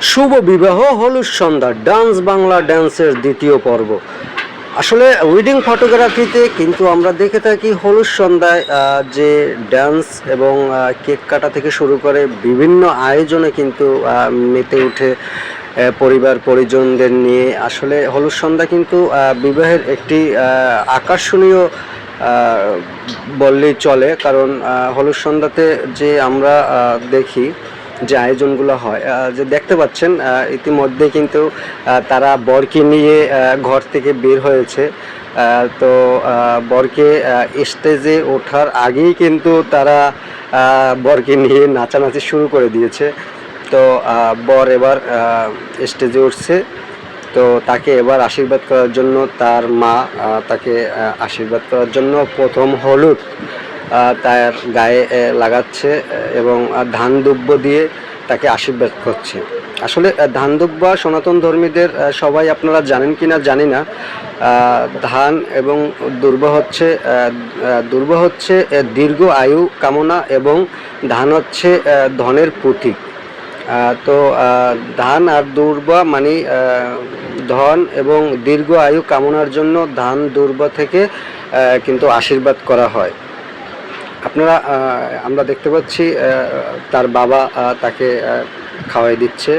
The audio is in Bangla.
শুভ বিবাহ হলুদ সন্ধ্যা ডান্স বাংলা ড্যান্সের দ্বিতীয় পর্ব। আসলে ওয়েডিং ফটোগ্রাফিতে কিন্তু আমরা দেখে থাকি হলুদ সন্ধ্যায় যে ডান্স এবং কেক কাটা থেকে শুরু করে বিভিন্ন আয়োজনে কিন্তু মেতে উঠে পরিবার পরিজনদের নিয়ে। আসলে হলুদ সন্ধ্যা কিন্তু বিবাহের একটি আকর্ষণীয় বললেই চলে, কারণ হলুদ সন্ধ্যাতে যে আমরা দেখি যে আয়োজনগুলো হয়, যে দেখতে পাচ্ছেন ইতিমধ্যে কিন্তু তারা বরকে নিয়ে ঘর থেকে বের হয়েছে। তো বরকে স্টেজে ওঠার আগেই কিন্তু তারা বরকে নিয়ে নাচানাচি শুরু করে দিয়েছে। তো বর এবার স্টেজে উঠছে, তো তাকে এবার আশীর্বাদ করার জন্য তার মা তাকে আশীর্বাদ করার জন্য প্রথম হলুদ তার গায়ে লাগাচ্ছে এবং ধান দুব্য দিয়ে তাকে আশীর্বাদ করছে। আসলে ধান দুব্য সনাতন ধর্মীদের সবাই আপনারা জানেন কি না জানি না। ধান এবং দুর্ব হচ্ছে দীর্ঘ আয়ু কামনা, এবং ধান হচ্ছে ধনের প্রতীক। তো ধান আর দুর্বা মানে ধন এবং দীর্ঘ আয়ু কামনার জন্য ধান দুর্বা থেকে কিন্তু আশীর্বাদ করা হয়। আপনারা আমরা দেখতে পাচ্ছি তার বাবা তাকে খাওয়াই দিচ্ছে।